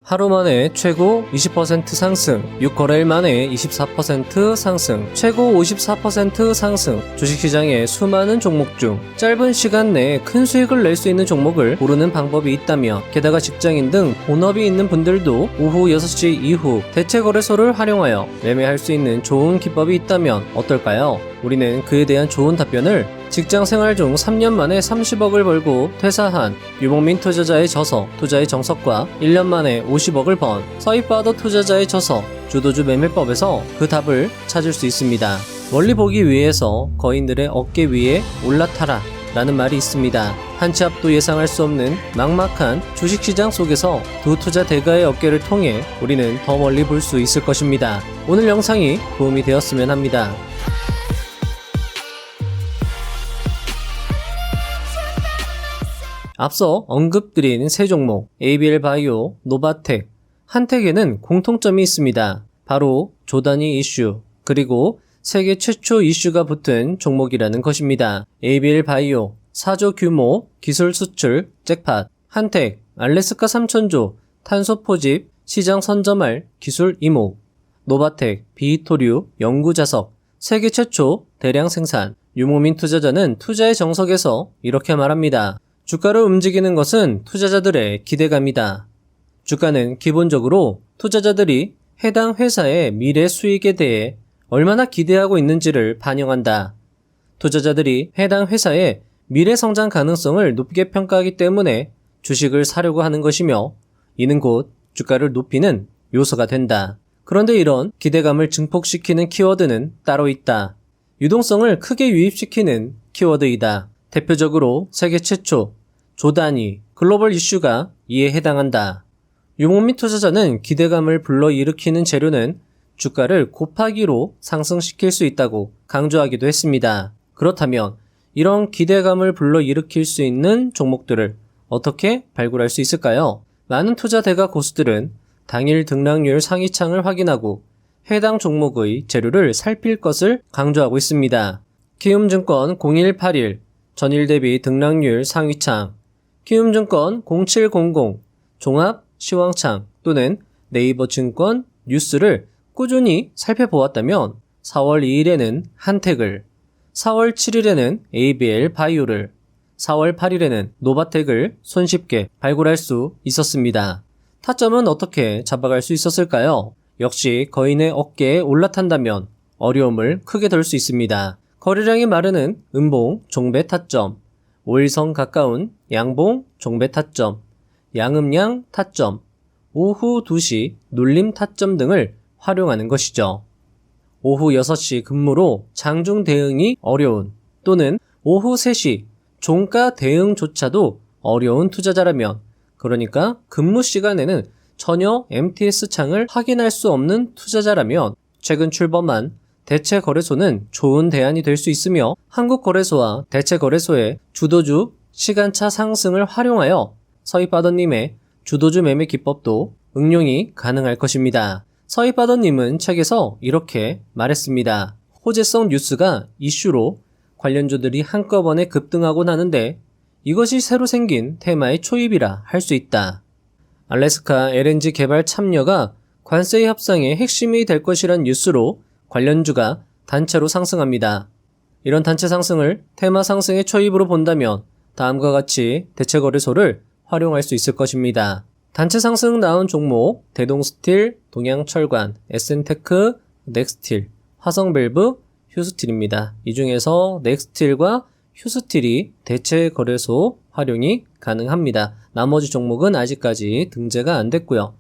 하루 만에 최고 20% 상승, 6거래일 만에 24% 상승, 최고 54% 상승. 주식시장의 수많은 종목 중 짧은 시간 내에 큰 수익을 낼 수 있는 종목을 고르는 방법이 있다며, 게다가 직장인 등 본업이 있는 분들도 오후 6시 이후 대체거래소를 활용하여 매매할 수 있는 좋은 기법이 있다면 어떨까요? 우리는 그에 대한 좋은 답변을 직장 생활 중 3년 만에 30억을 벌고 퇴사한 유목민 투자자의 저서 투자의 정석과 1년 만에 50억을 번 서희파더 투자자의 저서 주도주 매매법에서 그 답을 찾을 수 있습니다. 멀리 보기 위해서 거인들의 어깨 위에 올라타라 라는 말이 있습니다. 한 치 앞도 예상할 수 없는 막막한 주식시장 속에서 두 투자 대가의 어깨를 통해 우리는 더 멀리 볼 수 있을 것입니다. 오늘 영상이 도움이 되었으면 합니다. 앞서 언급드린 세 종목 ABL 바이오, 노바텍, 한텍에는 공통점이 있습니다. 바로 조단위 이슈, 그리고 세계 최초 이슈가 붙은 종목이라는 것입니다. ABL 바이오, 4조 규모 기술 수출 잭팟, 한텍, 알래스카 3천조 탄소 포집 시장 선점할 기술 이목, 노바텍, 비토류 연구자석, 세계 최초 대량 생산. 유목민 투자자는 투자의 정석에서 이렇게 말합니다. 주가를 움직이는 것은 투자자들의 기대감이다. 주가는 기본적으로 투자자들이 해당 회사의 미래 수익에 대해 얼마나 기대하고 있는지를 반영한다. 투자자들이 해당 회사의 미래 성장 가능성을 높게 평가하기 때문에 주식을 사려고 하는 것이며, 이는 곧 주가를 높이는 요소가 된다. 그런데 이런 기대감을 증폭시키는 키워드는 따로 있다. 유동성을 크게 유입시키는 키워드이다. 대표적으로 세계 최초 조단위 글로벌 이슈가 이에 해당한다. 유목민 투자자는 기대감을 불러일으키는 재료는 주가를 곱하기로 상승시킬 수 있다고 강조하기도 했습니다. 그렇다면 이런 기대감을 불러일으킬 수 있는 종목들을 어떻게 발굴할 수 있을까요? 많은 투자 대가 고수들은 당일 등락률 상위창을 확인하고 해당 종목의 재료를 살필 것을 강조하고 있습니다. 키움증권 0181 전일 대비 등락률 상위창, 키움증권 0700 종합 시황창 또는 네이버증권 뉴스를 꾸준히 살펴보았다면 4월 2일에는 한텍을, 4월 7일에는 ABL 바이오를, 4월 8일에는 노바텍을 손쉽게 발굴할 수 있었습니다. 타점은 어떻게 잡아갈 수 있었을까요? 역시 거인의 어깨에 올라탄다면 어려움을 크게 덜 수 있습니다. 거래량이 마르는 음봉 종배 타점, 5일선 가까운 양봉 종배 타점, 양음량 타점, 오후 2시 눌림 타점 등을 활용하는 것이죠. 오후 6시 근무로 장중 대응이 어려운, 또는 오후 3시 종가 대응조차도 어려운 투자자라면, 그러니까 근무 시간에는 전혀 MTS 창을 확인할 수 없는 투자자라면 최근 출범한 대체거래소는 좋은 대안이 될 수 있으며, 한국거래소와 대체거래소의 주도주 시간차 상승을 활용하여 서희파더님의 주도주 매매 기법도 응용이 가능할 것입니다. 서희파더님은 책에서 이렇게 말했습니다. 호재성 뉴스가 이슈로 관련주들이 한꺼번에 급등하곤 하는데 이것이 새로 생긴 테마의 초입이라 할 수 있다. 알래스카 LNG 개발 참여가 관세 협상의 핵심이 될 것이란 뉴스로 관련주가 단체로 상승합니다. 이런 단체 상승을 테마 상승의 초입으로 본다면 다음과 같이 대체거래소를 활용할 수 있을 것입니다. 단체 상승 나온 종목 대동스틸, 동양철관, SN테크, 넥스틸, 화성밸브, 휴스틸입니다. 이 중에서 넥스틸과 휴스틸이 대체거래소 활용이 가능합니다. 나머지 종목은 아직까지 등재가 안 됐고요.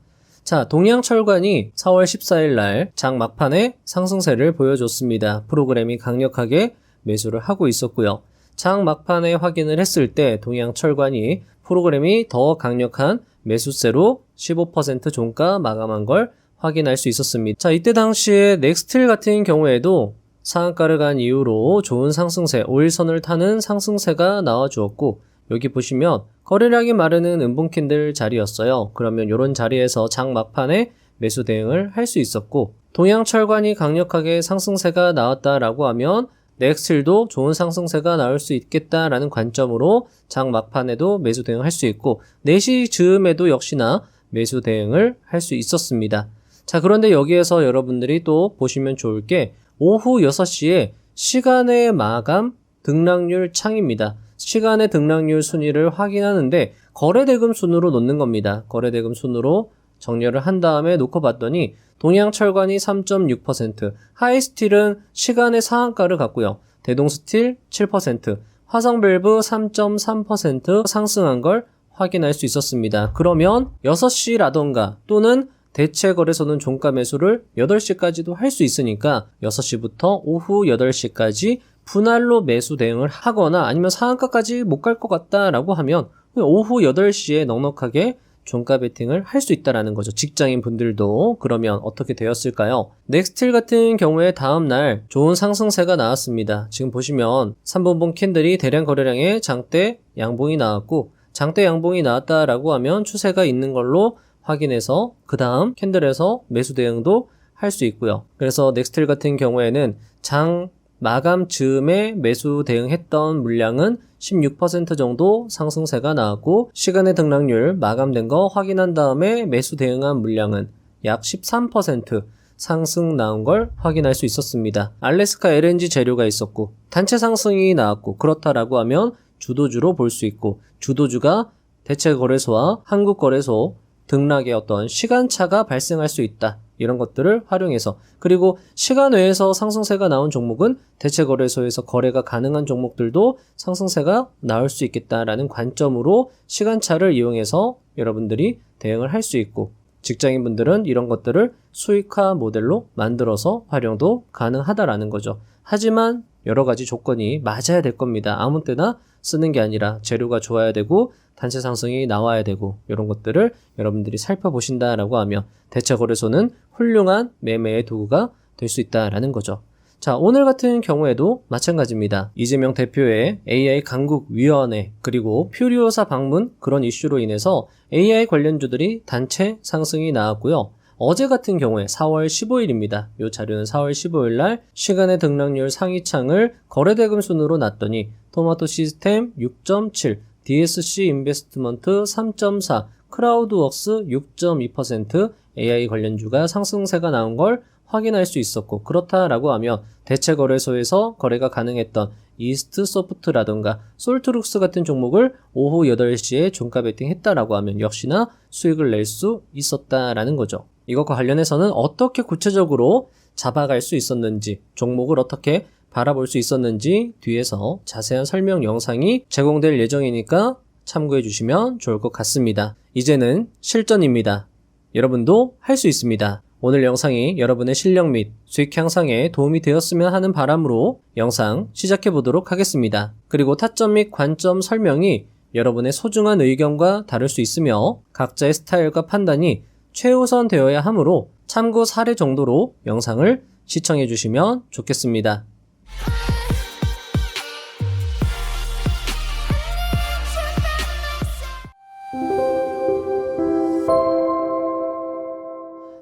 자, 동양철관이 4월 14일 날 장 막판에 상승세를 보여줬습니다. 프로그램이 강력하게 매수를 하고 있었고요. 장 막판에 확인을 했을 때 동양철관이 프로그램이 더 강력한 매수세로 15% 종가 마감한 걸 확인할 수 있었습니다. 자, 이때 당시에 넥스틸 같은 경우에도 상한가를 간 이후로 좋은 상승세, 5일선을 타는 상승세가 나와주었고, 여기 보시면 거래량이 마르는 음봉 캔들 자리였어요. 그러면 이런 자리에서 장 막판에 매수 대응을 할 수 있었고, 동양철관이 강력하게 상승세가 나왔다라고 하면 넥스틸도 좋은 상승세가 나올 수 있겠다라는 관점으로 장 막판에도 매수 대응할 수 있고, 4시 즈음에도 역시나 매수 대응을 할 수 있었습니다. 자, 그런데 여기에서 여러분들이 또 보시면 좋을 게 오후 6시에 시간의 마감 등락률 창입니다. 시간의 등락률 순위를 확인하는데 거래대금 순으로 놓는 겁니다. 거래대금 순으로 정렬을 한 다음에 놓고 봤더니 동양철관이 3.6%, 하이스틸은 시간의 상한가를 갖고요. 대동스틸 7%, 화성밸브 3.3% 상승한 걸 확인할 수 있었습니다. 그러면 6시라던가 또는 대체거래소는 종가 매수를 8시까지도 할 수 있으니까 6시부터 오후 8시까지 분할로 매수 대응을 하거나 아니면 상한가까지 못 갈 것 같다라고 하면 오후 8시에 넉넉하게 종가 베팅을 할 수 있다라는 거죠. 직장인 분들도. 그러면 어떻게 되었을까요? 넥스틸 같은 경우에 다음날 좋은 상승세가 나왔습니다. 지금 보시면 3분봉 캔들이 대량 거래량의 장대 양봉이 나왔고 장대 양봉이 나왔다라고 하면 추세가 있는 걸로 확인해서 그 다음 캔들에서 매수 대응도 할 수 있고요. 그래서 넥스틸 같은 경우에는 장 마감 즈음에 매수 대응했던 물량은 16% 정도 상승세가 나왔고 시간의 등락률 마감된 거 확인한 다음에 매수 대응한 물량은 약 13% 상승 나온 걸 확인할 수 있었습니다. 알래스카 LNG 재료가 있었고 단체 상승이 나왔고 그렇다라고 하면 주도주로 볼 수 있고 주도주가 대체거래소와 한국거래소 등락의 어떤 시간차가 발생할 수 있다. 이런 것들을 활용해서 그리고 시간 외에서 상승세가 나온 종목은 대체거래소에서 거래가 가능한 종목들도 상승세가 나올 수 있겠다라는 관점으로 시간차를 이용해서 여러분들이 대응을 할 수 있고 직장인분들은 이런 것들을 수익화 모델로 만들어서 활용도 가능하다라는 거죠. 하지만 여러 가지 조건이 맞아야 될 겁니다. 아무 때나 쓰는 게 아니라 재료가 좋아야 되고 단체 상승이 나와야 되고 이런 것들을 여러분들이 살펴보신다라고 하면 대체거래소는 훌륭한 매매의 도구가 될 수 있다라는 거죠. 자, 오늘 같은 경우에도 마찬가지입니다. 이재명 대표의 AI 강국위원회 그리고 퓨리오사 방문 그런 이슈로 인해서 AI 관련주들이 단체 상승이 나왔고요. 어제 같은 경우에 4월 15일입니다. 이 자료는 4월 15일 날 시간의 등락률 상위창을 거래대금 순으로 놨더니 토마토 시스템 6.7, DSC 인베스트먼트 3.4, 크라우드웍스 6.2% AI 관련주가 상승세가 나온 걸 확인할 수 있었고 그렇다라고 하면 대체거래소에서 거래가 가능했던 이스트 소프트라던가 솔트룩스 같은 종목을 오후 8시에 종가 베팅했다라고 하면 역시나 수익을 낼 수 있었다라는 거죠. 이것과 관련해서는 어떻게 구체적으로 잡아갈 수 있었는지 종목을 어떻게 바라볼 수 있었는지 뒤에서 자세한 설명 영상이 제공될 예정이니까 참고해 주시면 좋을 것 같습니다. 이제는 실전입니다. 여러분도 할 수 있습니다. 오늘 영상이 여러분의 실력 및 수익 향상에 도움이 되었으면 하는 바람으로 영상 시작해 보도록 하겠습니다. 그리고 타점 및 관점 설명이 여러분의 소중한 의견과 다를 수 있으며 각자의 스타일과 판단이 최우선 되어야 하므로 참고 사례 정도로 영상을 시청해 주시면 좋겠습니다.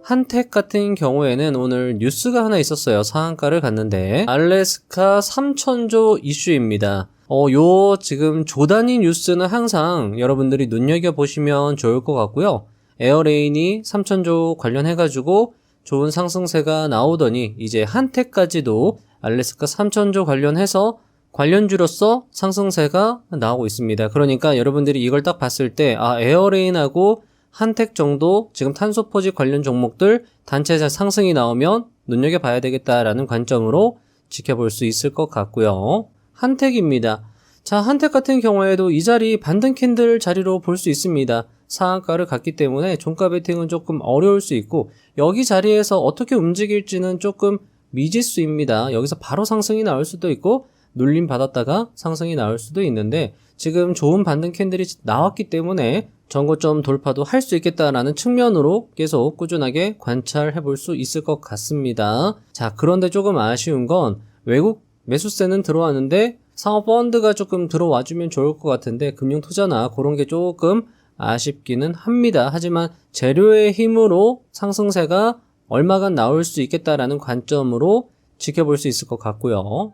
한택 같은 경우에는 오늘 뉴스가 하나 있었어요. 상한가를 갔는데 알래스카 3천조 이슈입니다. 요 지금 조단위 뉴스는 항상 여러분들이 눈여겨보시면 좋을 것 같고요. 에어레인이 3천조 관련해가지고 좋은 상승세가 나오더니 이제 한택까지도 알래스카 3천조 관련해서 관련주로서 상승세가 나오고 있습니다. 그러니까 여러분들이 이걸 딱 봤을 때 에어레인하고 한택 정도 지금 탄소포집 관련 종목들 단체 상승이 나오면 눈여겨봐야 되겠다라는 관점으로 지켜볼 수 있을 것 같고요. 한택입니다. 자, 한택 같은 경우에도 이 자리 반등 캔들 자리로 볼 수 있습니다. 상한가를 갔기 때문에 종가 베팅은 조금 어려울 수 있고 여기 자리에서 어떻게 움직일지는 조금 미지수입니다. 여기서 바로 상승이 나올 수도 있고 눌림 받았다가 상승이 나올 수도 있는데 지금 좋은 반등 캔들이 나왔기 때문에 전고점 돌파도 할 수 있겠다라는 측면으로 계속 꾸준하게 관찰해 볼 수 있을 것 같습니다. 자, 그런데 조금 아쉬운 건 외국 매수세는 들어왔는데 상업펀드가 조금 들어와주면 좋을 것 같은데 금융투자나 그런 게 조금 아쉽기는 합니다. 하지만 재료의 힘으로 상승세가 얼마간 나올 수 있겠다라는 관점으로 지켜볼 수 있을 것 같고요.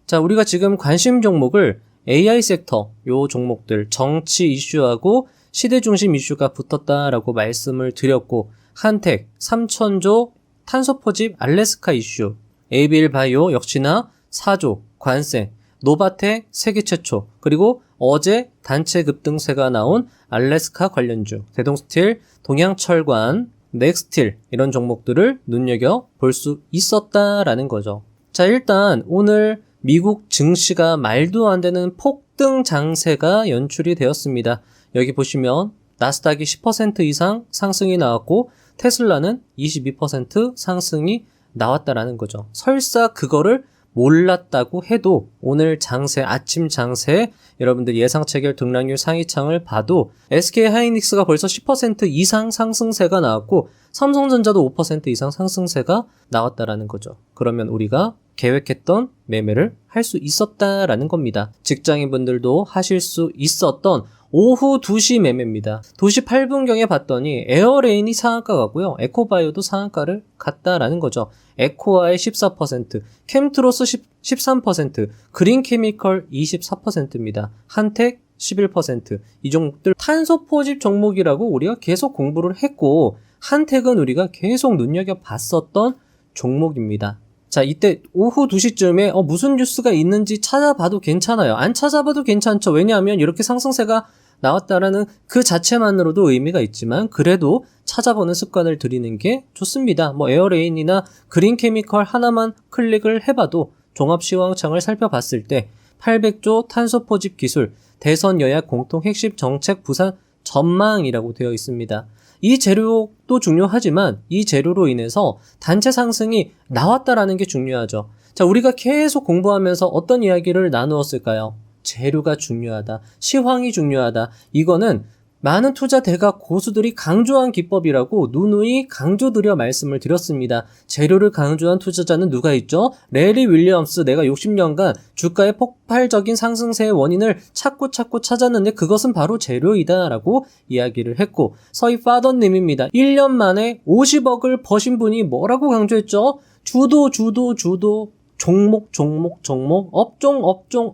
자, 우리가 지금 관심 종목을 AI 섹터 요 종목들 정치 이슈하고 시대 중심 이슈가 붙었다라고 말씀을 드렸고 한택 3천조 탄소 포집 알래스카 이슈 ABL 바이오 역시나 4조 관세 노바텍 세계 최초 그리고 어제 단체 급등세가 나온 알래스카 관련주 대동스틸 동양철관 넥스틸 이런 종목들을 눈여겨볼 수 있었다라는 거죠. 자, 일단 오늘 미국 증시가 말도 안 되는 폭등 장세가 연출이 되었습니다. 여기 보시면 나스닥이 10% 이상 상승이 나왔고 테슬라는 22% 상승이 나왔다라는 거죠. 설사 그거를 몰랐다고 해도 오늘 장세, 아침 장세 여러분들 예상 체결 등락률 상위창을 봐도 SK 하이닉스가 벌써 10% 이상 상승세가 나왔고 삼성전자도 5% 이상 상승세가 나왔다라는 거죠. 그러면 우리가 계획했던 매매를 할 수 있었다라는 겁니다. 직장인분들도 하실 수 있었던 오후 2시 매매입니다. 2시 8분경에 봤더니 에어레인이 상한가 가고요. 에코바이오도 상한가를 갔다라는 거죠. 에코아의 14%, 캠트로스 13%, 그린케미컬 24%입니다. 한택 11%. 이 종목들 탄소 포집 종목이라고 우리가 계속 공부를 했고 한택은 우리가 계속 눈여겨봤었던 종목입니다. 자, 이때 오후 2시쯤에 무슨 뉴스가 있는지 찾아봐도 괜찮아요. 안 찾아봐도 괜찮죠. 왜냐하면 이렇게 상승세가 나왔다라는 그 자체만으로도 의미가 있지만 그래도 찾아보는 습관을 들이는 게 좋습니다. 에어레인이나 그린케미컬 하나만 클릭을 해봐도 종합시황창을 살펴봤을 때 800조 탄소 포집 기술 대선 여야 공통 핵심 정책 부산 전망이라고 되어 있습니다. 이 재료도 중요하지만 이 재료로 인해서 단체 상승이 나왔다라는 게 중요하죠. 자, 우리가 계속 공부하면서 어떤 이야기를 나누었을까요? 재료가 중요하다. 시황이 중요하다. 이거는 많은 투자 대가 고수들이 강조한 기법이라고 누누이 강조드려 말씀을 드렸습니다. 재료를 강조한 투자자는 누가 있죠? 레리 윌리엄스. 내가 60년간 주가의 폭발적인 상승세의 원인을 찾고 찾았는데 그것은 바로 재료이다 라고 이야기를 했고 서희 파더님입니다. 1년 만에 50억을 버신 분이 뭐라고 강조했죠? 주도 종목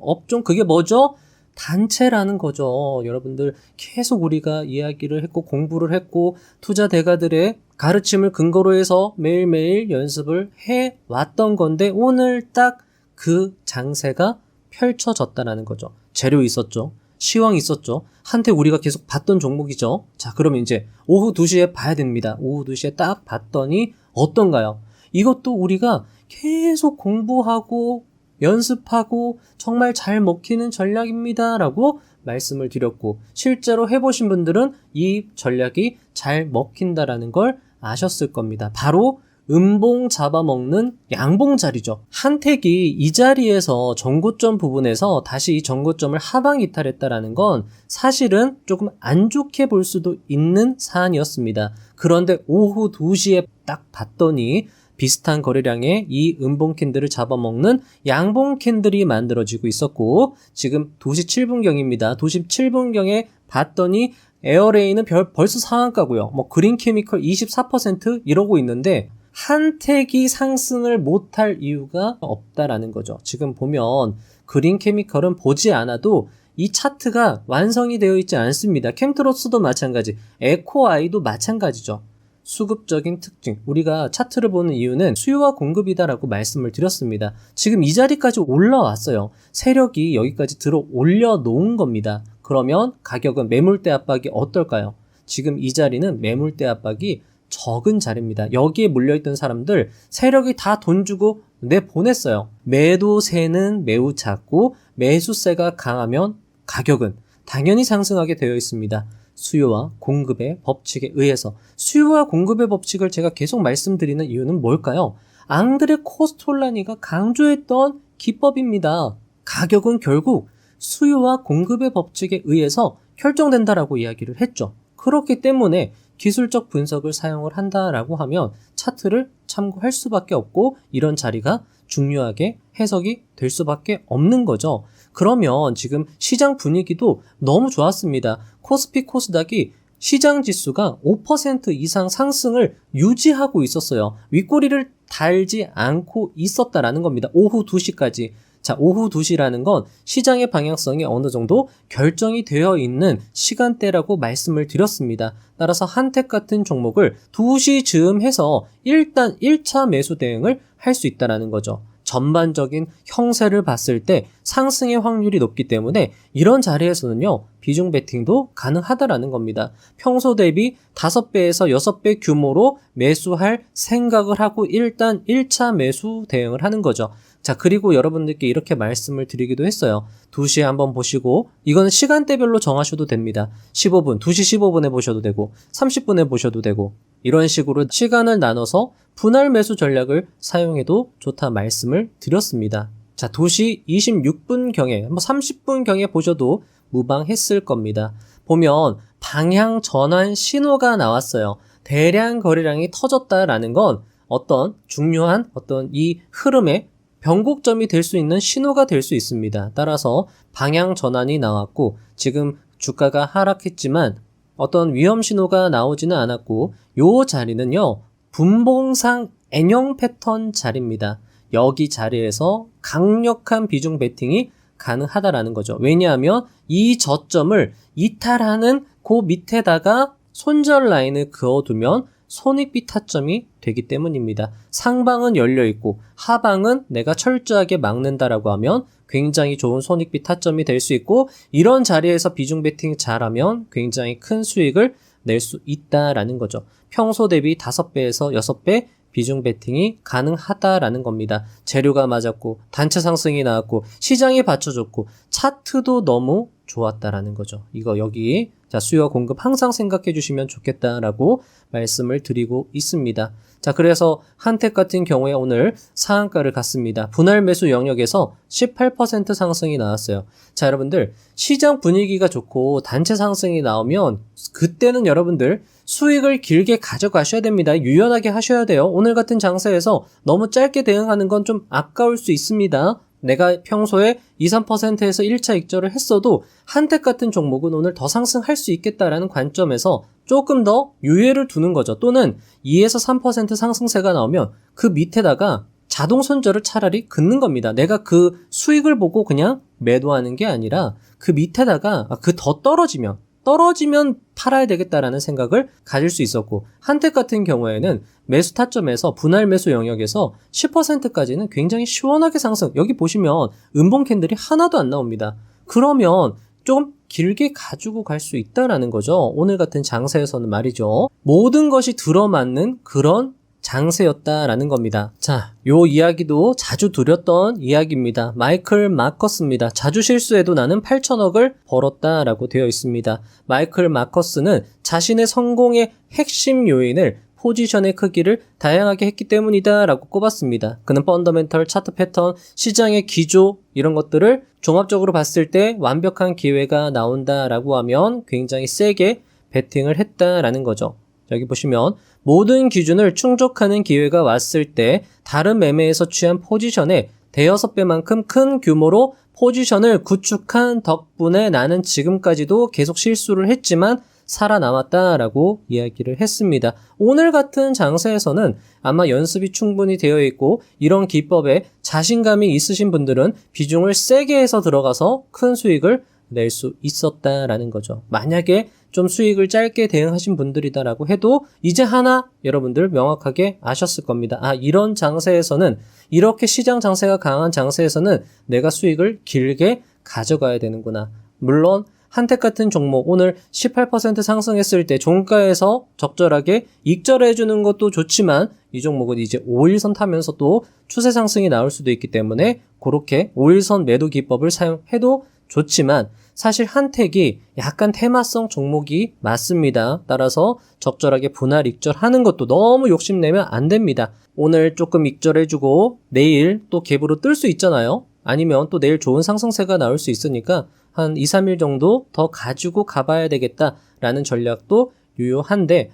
업종 그게 뭐죠? 단체라는 거죠. 여러분들 계속 우리가 이야기를 했고 공부를 했고 투자 대가들의 가르침을 근거로 해서 매일매일 연습을 해왔던 건데 오늘 딱 그 장세가 펼쳐졌다라는 거죠. 재료 있었죠. 시황 있었죠. 한때 우리가 계속 봤던 종목이죠. 자, 그러면 이제 오후 2시에 봐야 됩니다. 오후 2시에 딱 봤더니 어떤가요? 이것도 우리가 계속 공부하고 연습하고 정말 잘 먹히는 전략입니다 라고 말씀을 드렸고 실제로 해보신 분들은 이 전략이 잘 먹힌다라는 걸 아셨을 겁니다. 바로 음봉 잡아먹는 양봉 자리죠. 한택이 이 자리에서 전고점 부분에서 다시 이 전고점을 하방 이탈했다라는 건 사실은 조금 안 좋게 볼 수도 있는 사안이었습니다. 그런데 오후 2시에 딱 봤더니 비슷한 거래량의 이 음봉 캔들을 잡아먹는 양봉 캔들이 만들어지고 있었고 지금 2시 7분경입니다. 2시 7분경에 봤더니 에어레인은 벌써 상한가고요. 그린케미컬 24% 이러고 있는데 한택이 상승을 못할 이유가 없다라는 거죠. 지금 보면 그린케미컬은 보지 않아도 이 차트가 완성이 되어 있지 않습니다. 캠트로스도 마찬가지, 에코아이도 마찬가지죠. 수급적인 특징, 우리가 차트를 보는 이유는 수요와 공급이다라고 말씀을 드렸습니다. 지금 이 자리까지 올라왔어요. 세력이 여기까지 들어 올려놓은 겁니다. 그러면 가격은 매물대 압박이 어떨까요? 지금 이 자리는 매물대 압박이 적은 자리입니다. 여기에 물려있던 사람들 세력이 다 돈 주고 내보냈어요. 매도세는 매우 작고 매수세가 강하면 가격은 당연히 상승하게 되어 있습니다. 수요와 공급의 법칙에 의해서. 수요와 공급의 법칙을 제가 계속 말씀드리는 이유는 뭘까요? 앙드레 코스톨라니가 강조했던 기법입니다. 가격은 결국 수요와 공급의 법칙에 의해서 결정된다라고 이야기를 했죠. 그렇기 때문에 기술적 분석을 사용을 한다라고 하면 차트를 참고할 수밖에 없고 이런 자리가 중요하게 해석이 될 수밖에 없는 거죠. 그러면 지금 시장 분위기도 너무 좋았습니다. 코스피 코스닥이 시장 지수가 5% 이상 상승을 유지하고 있었어요. 윗꼬리를 달지 않고 있었다라는 겁니다. 오후 2시까지. 자, 자, 오후 2시라는 건 시장의 방향성이 어느 정도 결정이 되어 있는 시간대라고 말씀을 드렸습니다. 따라서 한택 같은 종목을 2시 즈음 해서 일단 1차 매수 대응을 할 수 있다는 거죠. 전반적인 형세를 봤을 때 상승의 확률이 높기 때문에 이런 자리에서는요, 비중 베팅도 가능하다라는 겁니다. 평소 대비 5배에서 6배 규모로 매수할 생각을 하고 일단 1차 매수 대응을 하는 거죠. 자, 그리고 여러분들께 이렇게 말씀을 드리기도 했어요. 2시에 한번 보시고, 이거는 시간대별로 정하셔도 됩니다. 15분, 2시 15분에 보셔도 되고, 30분에 보셔도 되고, 이런 식으로 시간을 나눠서 분할 매수 전략을 사용해도 좋다 말씀을 드렸습니다. 자, 2시 26분경에, 30분경에 보셔도 무방했을 겁니다. 보면 방향 전환 신호가 나왔어요. 대량 거래량이 터졌다라는 건 어떤 중요한 어떤 이 흐름의 변곡점이 될 수 있는 신호가 될 수 있습니다. 따라서 방향 전환이 나왔고, 지금 주가가 하락했지만 어떤 위험 신호가 나오지는 않았고, 요 자리는요, 분봉상 N형 패턴 자리입니다. 여기 자리에서 강력한 비중 베팅이 가능하다라는 거죠. 왜냐하면 이 저점을 이탈하는 그 밑에다가 손절 라인을 그어두면 손익비 타점이 되기 때문입니다. 상방은 열려있고 하방은 내가 철저하게 막는다라고 하면 굉장히 좋은 손익비 타점이 될 수 있고, 이런 자리에서 비중 베팅 잘하면 굉장히 큰 수익을 낼 수 있다라는 거죠. 평소 대비 5배에서 6배 비중 베팅이 가능하다라는 겁니다. 재료가 맞았고 단체 상승이 나왔고 시장이 받쳐줬고 차트도 너무 좋았다라는 거죠. 이거 여기 자, 수요와 공급 항상 생각해 주시면 좋겠다라고 말씀을 드리고 있습니다. 자, 그래서 한택 같은 경우에 오늘 상한가를 갔습니다. 분할 매수 영역에서 18% 상승이 나왔어요. 자, 여러분들 시장 분위기가 좋고 단체 상승이 나오면 그때는 여러분들 수익을 길게 가져가셔야 됩니다. 유연하게 하셔야 돼요. 오늘 같은 장세에서 너무 짧게 대응하는 건 좀 아까울 수 있습니다. 내가 평소에 2, 3%에서 1차 익절을 했어도 한택 같은 종목은 오늘 더 상승할 수 있겠다라는 관점에서 조금 더 유예를 두는 거죠. 또는 2에서 3% 상승세가 나오면 그 밑에다가 자동 손절을 차라리 긋는 겁니다. 내가 그 수익을 보고 그냥 매도하는 게 아니라 그 밑에다가 그 더 떨어지면 팔아야 되겠다라는 생각을 가질 수 있었고, 한택 같은 경우에는 매수 타점에서 분할 매수 영역에서 10%까지는 굉장히 시원하게 상승, 여기 보시면 음봉 캔들이 하나도 안 나옵니다. 그러면 좀 길게 가지고 갈 수 있다라는 거죠. 오늘 같은 장세에서는 말이죠. 모든 것이 들어맞는 그런 장세였다라는 겁니다. 자, 요 이야기도 자주 드렸던 이야기입니다. 마이클 마커스입니다. 자주 실수해도 나는 8천억을 벌었다라고 되어 있습니다. 마이클 마커스는 자신의 성공의 핵심 요인을 포지션의 크기를 다양하게 했기 때문이다 라고 꼽았습니다. 그는 펀더멘털, 차트 패턴, 시장의 기조 이런 것들을 종합적으로 봤을 때 완벽한 기회가 나온다라고 하면 굉장히 세게 베팅을 했다라는 거죠. 여기 보시면 모든 기준을 충족하는 기회가 왔을 때 다른 매매에서 취한 포지션에 대여섯 배만큼 큰 규모로 포지션을 구축한 덕분에 나는 지금까지도 계속 실수를 했지만 살아남았다라고 이야기를 했습니다. 오늘 같은 장세에서는 아마 연습이 충분히 되어 있고 이런 기법에 자신감이 있으신 분들은 비중을 세게 해서 들어가서 큰 수익을 낼 수 있었다라는 거죠. 만약에 좀 수익을 짧게 대응하신 분들이다라고 해도 이제 하나 여러분들 명확하게 아셨을 겁니다. 아, 이런 장세에서는, 이렇게 시장 장세가 강한 장세에서는 내가 수익을 길게 가져가야 되는구나. 물론 한택 같은 종목 오늘 18% 상승했을 때 종가에서 적절하게 익절해 주는 것도 좋지만 이 종목은 이제 5일선 타면서 또 추세 상승이 나올 수도 있기 때문에 그렇게 5일선 매도 기법을 사용해도 좋지만 사실 한택이 약간 테마성 종목이 맞습니다. 따라서 적절하게 분할 익절하는 것도 너무 욕심내면 안 됩니다. 오늘 조금 익절해주고 내일 또 갭으로 뜰 수 있잖아요. 아니면 또 내일 좋은 상승세가 나올 수 있으니까 한 2, 3일 정도 더 가지고 가봐야 되겠다라는 전략도 유효한데,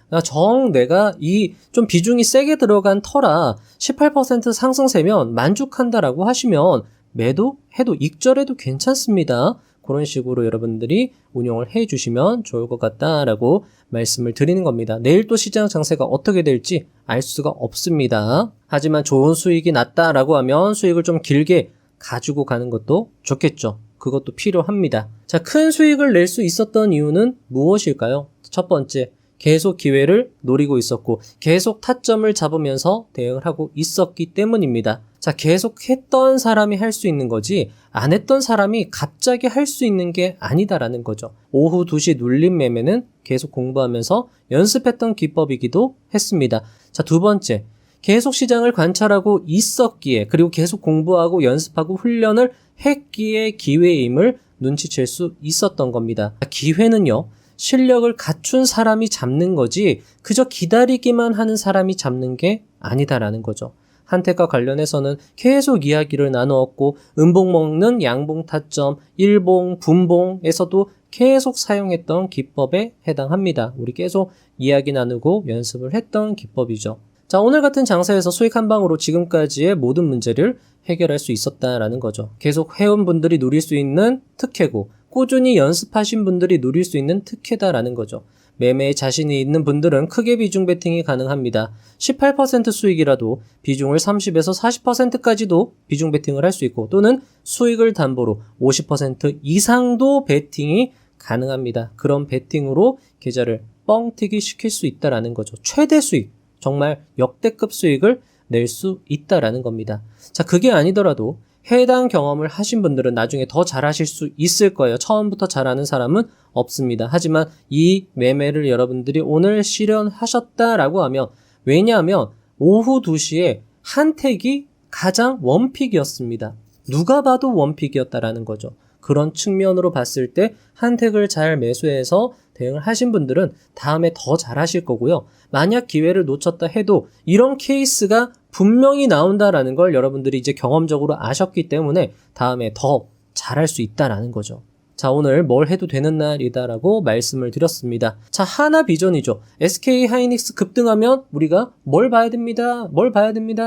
내가 이 좀 비중이 세게 들어간 터라 18% 상승세면 만족한다라고 하시면 매도해도 익절해도 괜찮습니다. 그런 식으로 여러분들이 운용을 해주시면 좋을 것 같다라고 말씀을 드리는 겁니다. 내일 또 시장 장세가 어떻게 될지 알 수가 없습니다. 하지만 좋은 수익이 났다라고 하면 수익을 좀 길게 가지고 가는 것도 좋겠죠. 그것도 필요합니다. 자, 큰 수익을 낼 수 있었던 이유는 무엇일까요? 첫 번째, 계속 기회를 노리고 있었고 계속 타점을 잡으면서 대응을 하고 있었기 때문입니다. 자, 계속 했던 사람이 할 수 있는 거지 안 했던 사람이 갑자기 할 수 있는 게 아니다라는 거죠. 오후 2시 눌림 매매는 계속 공부하면서 연습했던 기법이기도 했습니다. 자, 두 번째, 계속 시장을 관찰하고 있었기에 그리고 계속 공부하고 연습하고 훈련을 했기에 기회임을 눈치챌 수 있었던 겁니다. 기회는요, 실력을 갖춘 사람이 잡는 거지 그저 기다리기만 하는 사람이 잡는 게 아니다라는 거죠. 한택과 관련해서는 계속 이야기를 나누었고 음봉 먹는 양봉 타점, 일봉, 분봉에서도 계속 사용했던 기법에 해당합니다. 우리 계속 이야기 나누고 연습을 했던 기법이죠. 자, 오늘 같은 장사에서 수익 한 방으로 지금까지의 모든 문제를 해결할 수 있었다라는 거죠. 계속 해온 분들이 누릴 수 있는 특혜고 꾸준히 연습하신 분들이 누릴 수 있는 특혜다라는 거죠. 매매에 자신이 있는 분들은 크게 비중 베팅이 가능합니다. 18% 수익이라도 비중을 30에서 40%까지도 비중 베팅을 할 수 있고 또는 수익을 담보로 50% 이상도 베팅이 가능합니다. 그런 베팅으로 계좌를 뻥튀기 시킬 수 있다라는 거죠. 최대 수익, 정말 역대급 수익을 낼 수 있다라는 겁니다. 자, 그게 아니더라도 해당 경험을 하신 분들은 나중에 더 잘하실 수 있을 거예요. 처음부터 잘하는 사람은 없습니다. 하지만 이 매매를 여러분들이 오늘 실현하셨다라고 하면, 왜냐하면 오후 2시에 한택이 가장 원픽이었습니다. 누가 봐도 원픽이었다라는 거죠. 그런 측면으로 봤을 때 한택을 잘 매수해서 대응을 하신 분들은 다음에 더 잘하실 거고요. 만약 기회를 놓쳤다 해도 이런 케이스가 분명히 나온다라는 걸 여러분들이 이제 경험적으로 아셨기 때문에 다음에 더 잘할 수 있다라는 거죠. 자, 오늘 뭘 해도 되는 날이다라고 말씀을 드렸습니다. 자, 하나비전이죠. SK 하이닉스 급등하면 우리가 뭘 봐야 됩니다.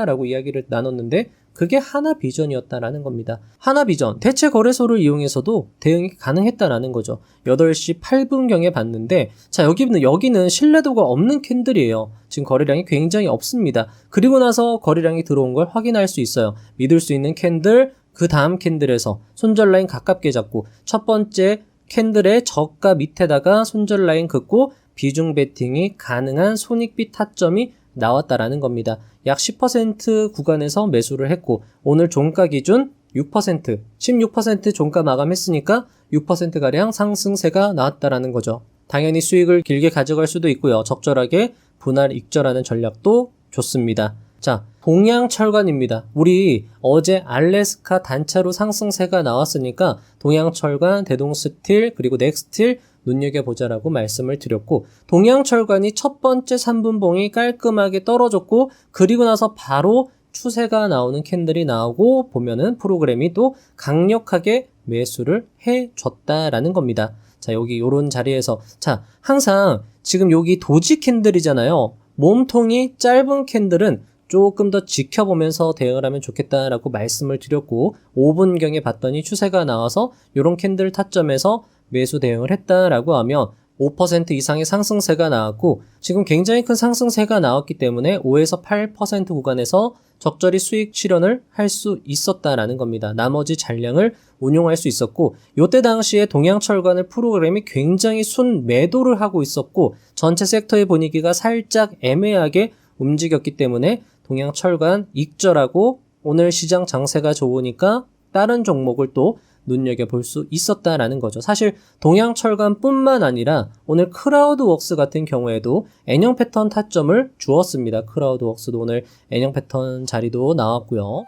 라고 이야기를 나눴는데 그게 하나비전이었다라는 겁니다. 하나비전, 대체 거래소를 이용해서도 대응이 가능했다라는 거죠. 8시 8분경에 봤는데, 자, 여기는 신뢰도가 없는 캔들이에요. 지금 거래량이 굉장히 없습니다. 그리고 나서 거래량이 들어온 걸 확인할 수 있어요. 믿을 수 있는 캔들, 그 다음 캔들에서 손절 라인 가깝게 잡고, 첫 번째 캔들의 저가 밑에다가 손절 라인 긋고, 비중 베팅이 가능한 손익비 타점이 나왔다라는 겁니다. 약 10% 구간에서 매수를 했고 오늘 종가 기준 6%, 16% 종가 마감했으니까 6%가량 상승세가 나왔다라는 거죠. 당연히 수익을 길게 가져갈 수도 있고요. 적절하게 분할 익절하는 전략도 좋습니다. 자, 동양철관입니다. 우리 어제 알래스카 단차로 상승세가 나왔으니까 동양철관, 대동스틸, 그리고 넥스틸 눈여겨보자라고 말씀을 드렸고 동양철관이 첫 번째 3분봉이 깔끔하게 떨어졌고 그리고 나서 바로 추세가 나오는 캔들이 나오고 보면은 프로그램이 또 강력하게 매수를 해줬다라는 겁니다. 자, 여기 요런 자리에서 자, 항상 지금 여기 도지 캔들이잖아요. 몸통이 짧은 캔들은 조금 더 지켜보면서 대응을 하면 좋겠다라고 말씀을 드렸고 5분경에 봤더니 추세가 나와서 요런 캔들 타점에서 매수 대응을 했다라고 하면 5% 이상의 상승세가 나왔고 지금 굉장히 큰 상승세가 나왔기 때문에 5에서 8% 구간에서 적절히 수익 실현을 할 수 있었다라는 겁니다. 나머지 잔량을 운용할 수 있었고 요때 당시에 동양철관을 프로그램이 굉장히 순매도를 하고 있었고 전체 섹터의 분위기가 살짝 애매하게 움직였기 때문에 동양철관 익절하고 오늘 시장 장세가 좋으니까 다른 종목을 또 눈여겨볼 수 있었다라는 거죠. 사실 동양철관뿐만 아니라 오늘 크라우드웍스 같은 경우에도 N형 패턴 타점을 주었습니다. 크라우드웍스도 오늘 N형 패턴 자리도 나왔고요.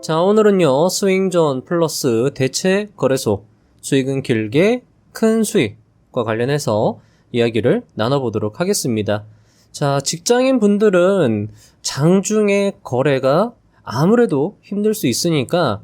자, 오늘은요 스윙존 플러스 대체 거래소 수익은 길게 큰 수익과 관련해서 이야기를 나눠보도록 하겠습니다. 자, 직장인 분들은 장중에 거래가 아무래도 힘들 수 있으니까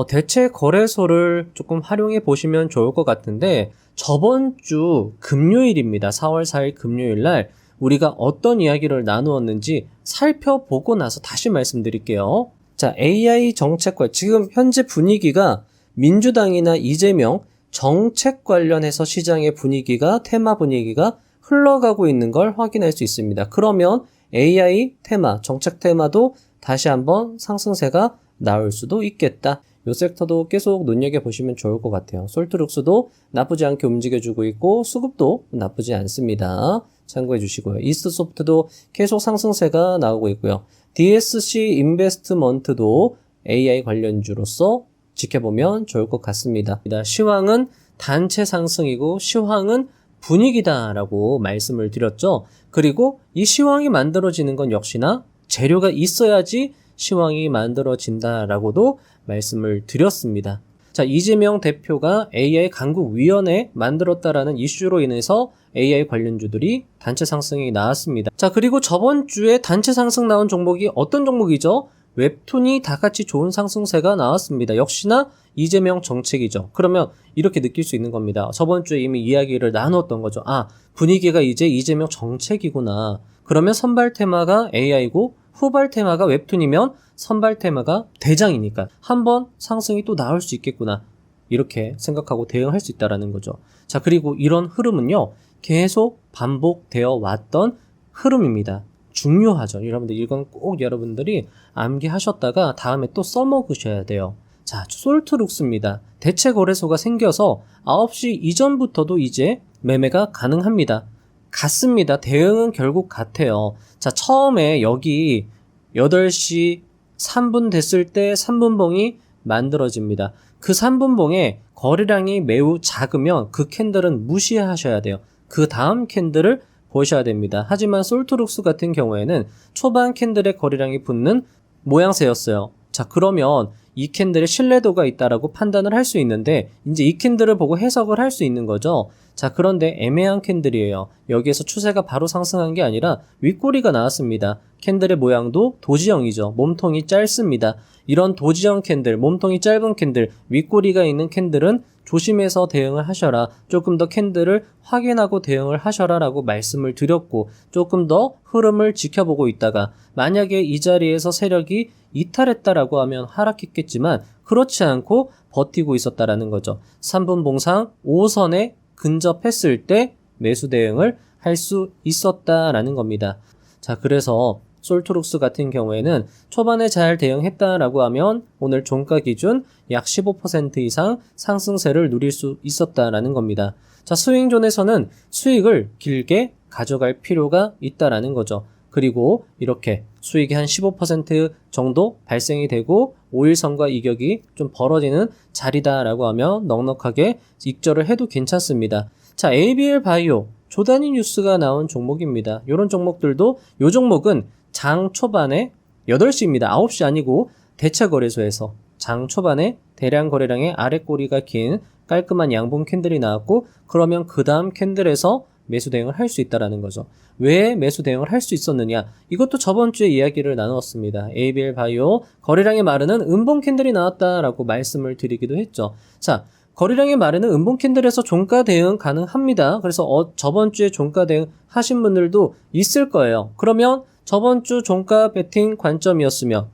대체 거래소를 조금 활용해 보시면 좋을 것 같은데 저번 주 금요일입니다. 4월 4일 금요일 날 우리가 어떤 이야기를 나누었는지 살펴보고 나서 다시 말씀드릴게요. 자, AI 정책과 지금 현재 분위기가 민주당이나 이재명 정책 관련해서 시장의 분위기가 테마 분위기가 흘러가고 있는 걸 확인할 수 있습니다. 그러면 AI 테마, 정책 테마도 다시 한번 상승세가 나올 수도 있겠다. 이 섹터도 계속 눈여겨보시면 좋을 것 같아요. 솔트룩스도 나쁘지 않게 움직여주고 있고 수급도 나쁘지 않습니다. 참고해 주시고요. 이스트소프트도 계속 상승세가 나오고 있고요. DSC 인베스트먼트도 AI 관련주로서 지켜보면 좋을 것 같습니다. 시황은 단체 상승이고 시황은 분위기다라고 말씀을 드렸죠. 그리고 이 시황이 만들어지는 건 역시나 재료가 있어야지 시황이 만들어진다라고도 말씀을 드렸습니다. 자, 이재명 대표가 AI 강국위원회 만들었다라는 이슈로 인해서 AI 관련주들이 단체 상승이 나왔습니다. 자, 그리고 저번 주에 단체 상승 나온 종목이 어떤 종목이죠? 웹툰이 다 같이 좋은 상승세가 나왔습니다. 역시나 이재명 정책이죠. 그러면 이렇게 느낄 수 있는 겁니다. 저번 주에 이미 이야기를 나눴던 거죠. 아, 분위기가 이제 이재명 정책이구나. 그러면 선발 테마가 AI고 후발 테마가 웹툰이면 선발 테마가 대장이니까 한번 상승이 또 나올 수 있겠구나. 이렇게 생각하고 대응할 수 있다는 거죠. 자, 그리고 이런 흐름은요. 계속 반복되어 왔던 흐름입니다. 중요하죠. 여러분들 이건 꼭 여러분들이 암기하셨다가 다음에 또 써먹으셔야 돼요. 자, 솔트룩스입니다. 대체 거래소가 생겨서 9시 이전부터도 이제 매매가 가능합니다. 같습니다. 대응은 결국 같아요. 자, 처음에 여기 8시 3분 됐을 때 3분봉이 만들어집니다. 그 3분봉에 거래량이 매우 작으면 그 캔들은 무시하셔야 돼요. 그 다음 캔들을 보셔야 됩니다. 하지만 솔트룩스 같은 경우에는 초반 캔들의 거래량이 붙는 모양새였어요. 자, 그러면 이 캔들의 신뢰도가 있다라고 판단을 할 수 있는데 이제 이 캔들을 보고 해석을 할 수 있는 거죠. 자, 그런데 애매한 캔들이에요. 여기에서 추세가 바로 상승한 게 아니라 윗꼬리가 나왔습니다. 캔들의 모양도 도지형이죠. 몸통이 짧습니다. 이런 도지형 캔들, 몸통이 짧은 캔들, 윗꼬리가 있는 캔들은 조심해서 대응을 하셔라. 조금 더 캔들을 확인하고 대응을 하셔라 라고 말씀을 드렸고 조금 더 흐름을 지켜보고 있다가 만약에 이 자리에서 세력이 이탈했다라고 하면 하락했겠지만 그렇지 않고 버티고 있었다라는 거죠. 3분 봉상 5선에 근접했을 때 매수 대응을 할 수 있었다라는 겁니다. 자, 그래서 솔트룩스 같은 경우에는 초반에 잘 대응했다라고 하면 오늘 종가 기준 약 15% 이상 상승세를 누릴 수 있었다라는 겁니다. 자, 스윙존에서는 수익을 길게 가져갈 필요가 있다라는 거죠. 그리고 이렇게 수익이 한 15% 정도 발생이 되고 5일선과 이격이 좀 벌어지는 자리다라고 하면 넉넉하게 익절을 해도 괜찮습니다. 자, ABL 바이오 조단위 뉴스가 나온 종목입니다. 이런 종목들도 이 종목은 장 초반에 8시입니다. 9시 아니고 대체거래소에서 장 초반에 대량 거래량의 아랫꼬리가 긴 깔끔한 양봉 캔들이 나왔고 그러면 그 다음 캔들에서 매수 대응을 할 수 있다는 거죠. 왜 매수 대응을 할 수 있었느냐? 이것도 저번 주에 이야기를 나누었습니다. ABL 바이오 거래량이 마르는 음봉 캔들이 나왔다라고 말씀을 드리기도 했죠. 자, 거래량이 마르는 음봉 캔들에서 종가 대응 가능합니다. 그래서 저번 주에 종가 대응 하신 분들도 있을 거예요. 그러면 저번 주 종가 베팅 관점이었으며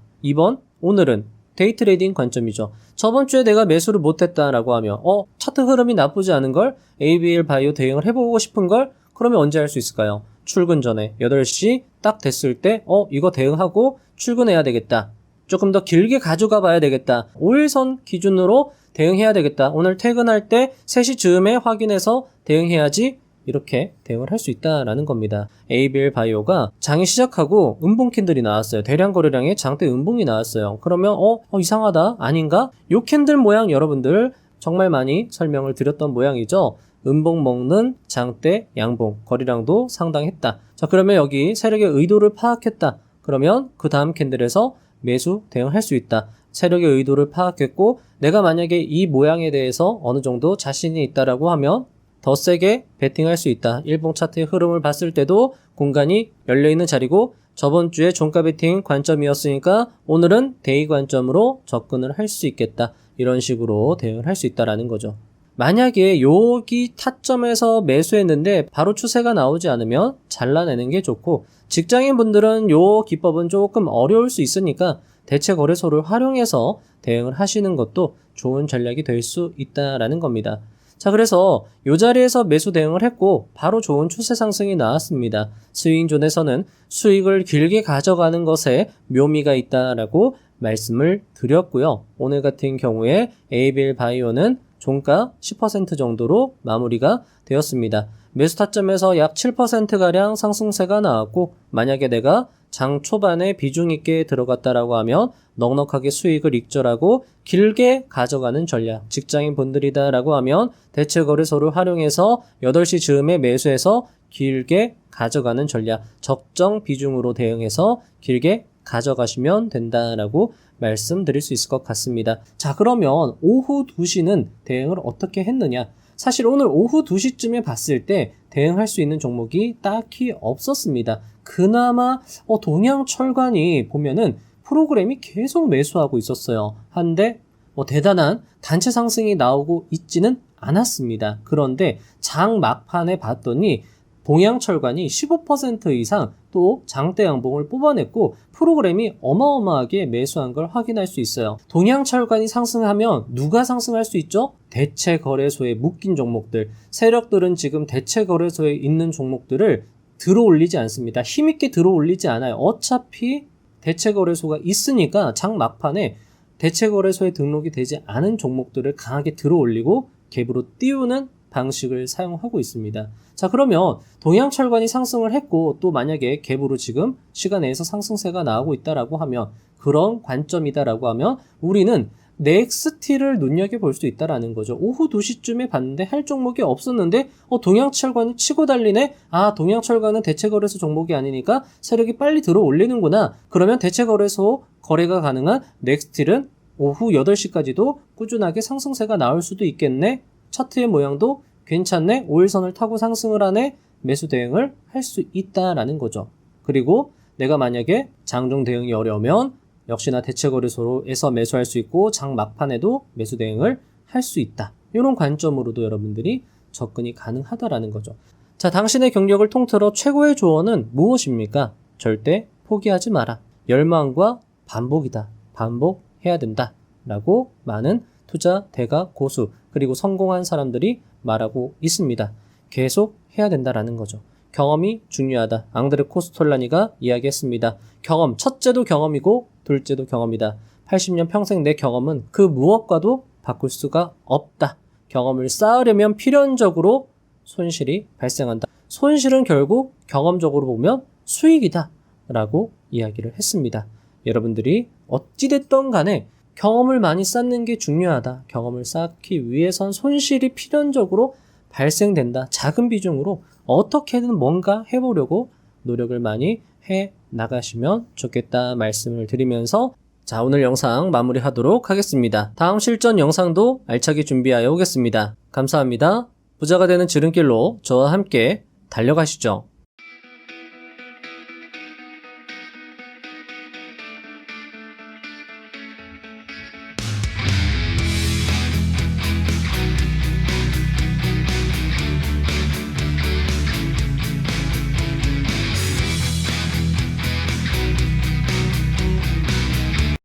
오늘은 데이 트레이딩 관점이죠. 저번 주에 내가 매수를 못했다라고 하면 차트 흐름이 나쁘지 않은 걸 ABL 바이오 대응을 해보고 싶은 걸 그러면 언제 할 수 있을까요? 출근 전에 8시 딱 됐을 때 이거 대응하고 출근해야 되겠다. 조금 더 길게 가져가 봐야 되겠다. 5일선 기준으로 대응해야 되겠다. 오늘 퇴근할 때 3시 즈음에 확인해서 대응해야지. 이렇게 대응을 할 수 있다라는 겁니다. ABL 바이오가 장이 시작하고 음봉 캔들이 나왔어요. 대량 거래량에 장대 음봉이 나왔어요. 그러면 이상하다 아닌가? 요 캔들 모양 여러분들 정말 많이 설명을 드렸던 모양이죠. 음봉 먹는 장대 양봉 거래량도 상당했다. 자, 그러면 여기 세력의 의도를 파악했다. 그러면 그 다음 캔들에서 매수 대응할 수 있다. 세력의 의도를 파악했고 내가 만약에 이 모양에 대해서 어느 정도 자신이 있다라고 하면 더 세게 베팅할 수 있다. 일봉 차트의 흐름을 봤을 때도 공간이 열려있는 자리고 저번 주에 종가 베팅 관점이었으니까 오늘은 데이 관점으로 접근을 할 수 있겠다. 이런 식으로 대응을 할 수 있다라는 거죠. 만약에 여기 타점에서 매수했는데 바로 추세가 나오지 않으면 잘라내는 게 좋고 직장인분들은 요 기법은 조금 어려울 수 있으니까 대체 거래소를 활용해서 대응을 하시는 것도 좋은 전략이 될 수 있다라는 겁니다. 자, 그래서 이 자리에서 매수 대응을 했고 바로 좋은 추세 상승이 나왔습니다. 스윙존에서는 수익을 길게 가져가는 것에 묘미가 있다라고 말씀을 드렸고요. 오늘 같은 경우에 ABL 바이오는 종가 10% 정도로 마무리가 되었습니다. 매수 타점에서 약 7%가량 상승세가 나왔고, 만약에 내가 장 초반에 비중 있게 들어갔다라고 하면 넉넉하게 수익을 익절하고 길게 가져가는 전략, 직장인 분들이다라고 하면 대체 거래소를 활용해서 8시 즈음에 매수해서 길게 가져가는 전략, 적정 비중으로 대응해서 길게 가져가시면 된다라고 말씀드릴 수 있을 것 같습니다. 자, 그러면 오후 2시는 대응을 어떻게 했느냐? 사실 오늘 오후 2시쯤에 봤을 때 대응할 수 있는 종목이 딱히 없었습니다. 그나마 동양철관이 보면은 프로그램이 계속 매수하고 있었어요. 한데 대단한 단체 상승이 나오고 있지는 않았습니다. 그런데 장 막판에 봤더니 동양철관이 15% 이상 또 장대 양봉을 뽑아냈고 프로그램이 어마어마하게 매수한 걸 확인할 수 있어요. 동양철관이 상승하면 누가 상승할 수 있죠? 대체 거래소에 묶인 종목들, 세력들은 지금 대체 거래소에 있는 종목들을 들어올리지 않습니다. 힘있게 들어올리지 않아요. 어차피 대체 거래소가 있으니까 장 막판에 대체 거래소에 등록이 되지 않은 종목들을 강하게 들어올리고 갭으로 띄우는 방식을 사용하고 있습니다. 자, 그러면 동양철관이 상승을 했고 또 만약에 갭으로 지금 시간 내에서 상승세가 나오고 있다라고 하면, 그런 관점이다라고 하면 우리는 넥스티를 눈여겨볼 수 있다라는 거죠. 오후 2시쯤에 봤는데 할 종목이 없었는데 동양철관이 치고 달리네? 아, 동양철관은 대체거래소 종목이 아니니까 세력이 빨리 들어올리는구나. 그러면 대체거래소 거래가 가능한 넥스틸은 오후 8시까지도 꾸준하게 상승세가 나올 수도 있겠네? 차트의 모양도 괜찮네? 5일선을 타고 상승을 하네? 매수 대응을 할 수 있다라는 거죠. 그리고 내가 만약에 장중 대응이 어려우면 역시나 대체거래소에서 매수할 수 있고 장 막판에도 매수 대응을 할 수 있다. 이런 관점으로도 여러분들이 접근이 가능하다라는 거죠. 자, 당신의 경력을 통틀어 최고의 조언은 무엇입니까? 절대 포기하지 마라. 열망과 반복이다. 반복해야 된다. 라고 많은 투자 대가 고수 그리고 성공한 사람들이 말하고 있습니다. 계속 해야 된다라는 거죠. 경험이 중요하다. 앙드레 코스톨라니가 이야기했습니다. 경험, 첫째도 경험이고 둘째도 경험이다. 80년 평생 내 경험은 그 무엇과도 바꿀 수가 없다. 경험을 쌓으려면 필연적으로 손실이 발생한다. 손실은 결국 경험적으로 보면 수익이다 라고 이야기를 했습니다. 여러분들이 어찌됐던 간에 경험을 많이 쌓는 게 중요하다. 경험을 쌓기 위해선 손실이 필연적으로 발생된다. 작은 비중으로 어떻게든 뭔가 해보려고 노력을 많이 해 나가시면 좋겠다 말씀을 드리면서, 자, 오늘 영상 마무리하도록 하겠습니다. 다음 실전 영상도 알차게 준비하여 오겠습니다. 감사합니다. 부자가 되는 지름길로 저와 함께 달려가시죠.